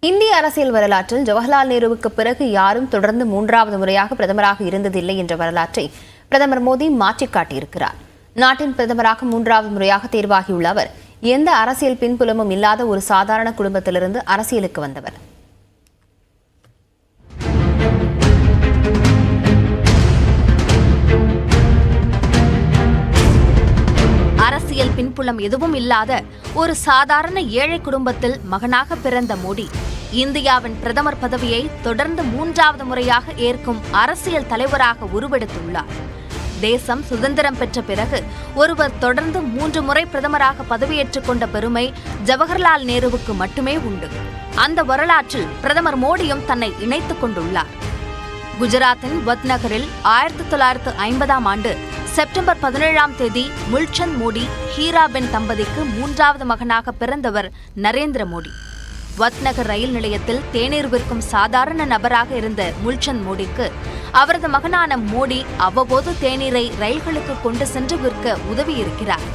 இந்திய அரசியல் வரலாற்றில் ஜவஹர்லால் நேருவுக்கு பிறகு யாரும் தொடர்ந்து மூன்றாவது முறையாக பிரதமராக இருந்ததில்லை என்ற வரலாற்றை பிரதமர் மோடி மாற்றிக் காட்டியிருக்கிறார். நாட்டின் பிரதமராக மூன்றாவது முறையாக தேர்வாகியுள்ள அவர் எந்த அரசியல் பின்புலமும் இல்லாத ஒரு சாதாரண குடும்பத்திலிருந்து அரசியலுக்கு வந்தவர். அரசியல் பின்புலம் எதுவும் இல்லாத ஒரு சாதாரண ஏழை குடும்பத்தில் மகனாக பிறந்த மோடி இந்தியாவின் பிரதமர் பதவியை தொடர்ந்து மூன்றாவது முறையாக ஏற்கும் அரசியல் தலைவராக உருவெடுத்துள்ளார். தேசம் சுதந்திரம் பெற்ற பிறகு ஒருவர் தொடர்ந்து 3 முறை பிரதமராக பதவியேற்றுக் கொண்ட பெருமை ஜவஹர்லால் நேருவுக்கு மட்டுமே உண்டு. அந்த வரலாற்றில் பிரதமர் மோடியும் தன்னை இணைத்துக் கொண்டுள்ளார். குஜராத்தின் வத் நகரில் 1950ஆம் ஆண்டு செப்டம்பர் 17ஆம் தேதி முல்சந்த் மோடி ஹீராபென் தம்பதிக்கு 3வது மகனாக பிறந்தவர் நரேந்திர மோடி. வத்நகர் ரயில் நிலையத்தில் தேநீர் விற்கும் சாதாரண நபராக இருந்த முல்சந்த் மோடிக்கு அவரது மகனான மோடி அவ்வப்போது தேநீரை ரயில்களுக்கு கொண்டு சென்று விற்க உதவியிருக்கிறார்.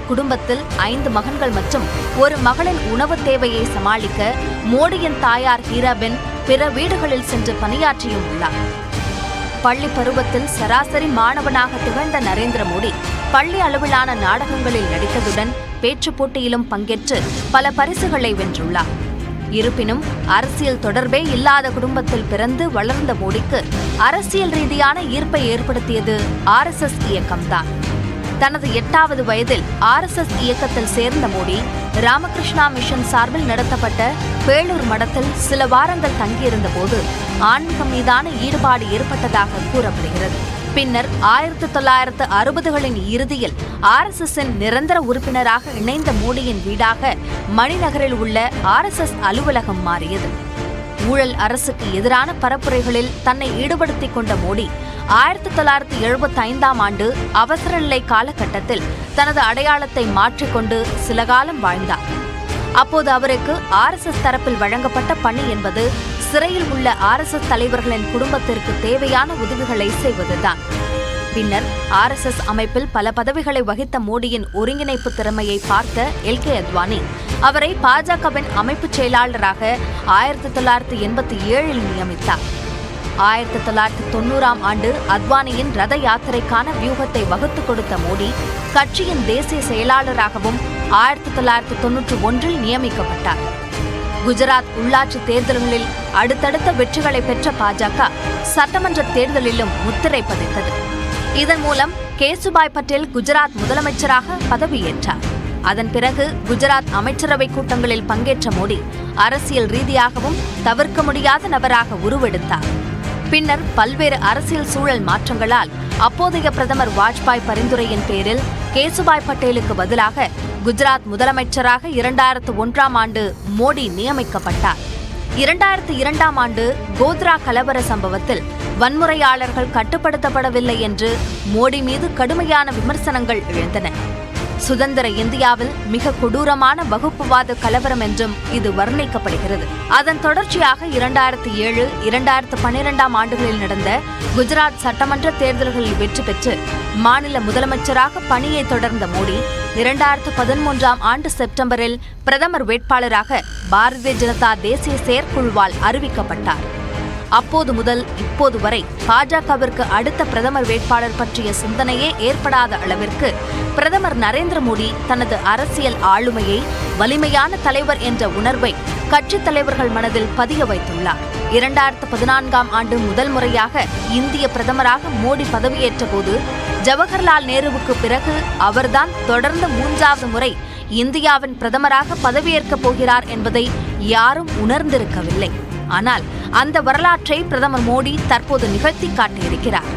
குடும்பத்தில் 5 மகன்கள் மற்றும் ஒரு மகளின் உணவு தேவையை சமாளிக்க மோடியின் தாயார் ஹீராபென் பிற வீடுகளில் சென்று பணியாற்றியும் உள்ளார். பள்ளி பருவத்தில் சராசரி மாணவனாக திகழ்ந்த நரேந்திர மோடி பள்ளி அளவிலான நாடகங்களில் நடித்ததுடன் பேச்சுப் போட்டியிலும் பங்கேற்று பல பரிசுகளை வென்றுள்ளார். இருப்பினும் அரசியல் தொடர்பே இல்லாத குடும்பத்தில் பிறந்து வளர்ந்த மோடிக்கு அரசியல் ரீதியான ஈர்ப்பை ஏற்படுத்தியது RSS இயக்கம்தான். தனது 8வது வயதில் RSS இயக்கத்தில் சேர்ந்த மோடி ராமகிருஷ்ணா மிஷன் சார்பில் நடத்தப்பட்ட பேளூர் மடத்தில் சில வாரங்கள் தங்கியிருந்த போது ஆன்மீகம் மீதான ஈடுபாடு ஏற்பட்டதாக கூறப்படுகிறது. பின்னர் 1960களின் இறுதியில் RSSஇன் நிரந்தர உறுப்பினராக இணைந்த மோடியின் வீடாக மணிநகரில் உள்ள RSS அலுவலகம் மாறியது. ஊழல் அரசுக்கு எதிரான பரப்புரைகளில் தன்னை ஈடுபடுத்திக் கொண்ட மோடி 1975ஆம் ஆண்டு அவசர நிலை காலகட்டத்தில் தனது அடையாளத்தை மாற்றிக்கொண்டு சில காலம் வாழ்ந்தார். அப்போது அவருக்கு RSS தரப்பில் வழங்கப்பட்ட பணி என்பது சிறையில் உள்ள RSS தலைவர்களின் குடும்பத்திற்கு தேவையான உதவிகளை செய்வதுதான். பின்னர் RSS அமைப்பில் பல பதவிகளை வகித்த மோடியின் ஒருங்கிணைப்பு திறமையை பார்த்த LK அத்வானி அவரை பாஜகவின் அமைப்பு செயலாளராக 1987இல் நியமித்தார். 1990ஆம் ஆண்டு அத்வானியின் ரத யாத்திரைக்கான வியூகத்தை வகுத்துக் கொடுத்த மோடி கட்சியின் தேசிய செயலாளராகவும் 1991இல் நியமிக்கப்பட்டார். குஜராத் உள்ளாட்சி தேர்தல்களில் அடுத்தடுத்த வெற்றிகளை பெற்ற பாஜக சட்டமன்ற தேர்தலிலும் முத்திரை பதித்தது. இதன் மூலம் கேசுபாய் பட்டேல் குஜராத் முதலமைச்சராக பதவியேற்றார். அதன் பிறகு குஜராத் அமைச்சரவை கூட்டங்களில் பங்கேற்ற மோடி அரசியல் ரீதியாகவும் தவிர்க்க முடியாத நபராக உருவெடுத்தார். பின்னர் பல்வேறு அரசியல் சூழல் மாற்றங்களால் அப்போதைய பிரதமர் வாஜ்பாய் பரிந்துரையின் பேரில் கேசுபாய் பட்டேலுக்கு பதிலாக குஜராத் முதலமைச்சராக 2001ஆம் ஆண்டு மோடி நியமிக்கப்பட்டார். 2002ஆம் ஆண்டு கோத்ரா கலவர சம்பவத்தில் வன்முறையாளர்கள் கட்டுப்படுத்தப்படவில்லை என்று மோடி மீது கடுமையான விமர்சனங்கள் எழுந்தன. சுதந்திர இந்தியாவில் மிக கொடூரமான வகுப்புவாத கலவரம் என்றும் இது வர்ணிக்கப்படுகிறது. அதன் தொடர்ச்சியாக 2007, 2012ஆம் ஆண்டுகளில் நடந்த குஜராத் சட்டமன்ற தேர்தல்களில் வெற்றி பெற்று மாநில முதலமைச்சராக பணியை தொடர்ந்த மோடி 2013ஆம் ஆண்டு செப்டம்பரில் பிரதமர் வேட்பாளராக பாரதிய ஜனதா தேசிய செயற்குழுவால் அறிவிக்கப்பட்டார். அப்போது முதல் இப்போது வரை பாஜகவிற்கு அடுத்த பிரதமர் வேட்பாளர் பற்றிய சிந்தனையே ஏற்படாத அளவிற்கு பிரதமர் நரேந்திர மோடி தனது அரசியல் ஆளுமையை வலிமையான தலைவர் என்ற உணர்வை கட்சித் தலைவர்கள் மனதில் பதிய வைத்துள்ளார். 2014ஆம் ஆண்டு முதல் முறையாக இந்திய பிரதமராக மோடி பதவியேற்ற போது ஜவஹர்லால் நேருவுக்கு பிறகு அவர்தான் தொடர்ந்து 3வது முறை இந்தியாவின் பிரதமராக பதவியேற்கப் போகிறார் என்பதை யாரும் உணர்ந்திருக்கவில்லை. ஆனால் அந்த வரலாற்றை பிரதமர் மோடி தற்போது நிகழ்த்தி காட்டியிருக்கிறார்.